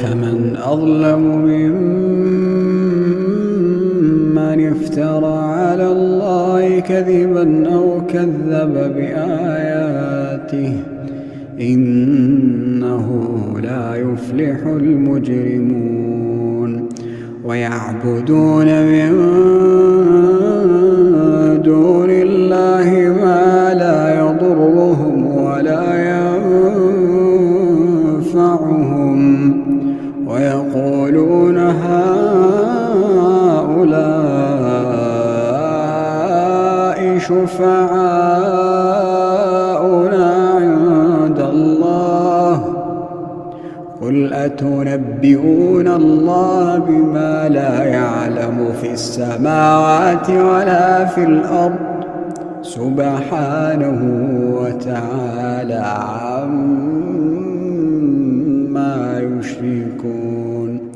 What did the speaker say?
فمن أظلم ممن افترى على الله كذبا أو كذب بآياته إنه لا يفلح المجرمون. ويعبدون من دون الله ما لا يضرهم ولا ينفعهم ويقولون هؤلاء شفعاؤنا عند الله قل أتنبئون الله بما لا يعلم في السماوات ولا في الأرض سبحانه وتعالى عما يشركون.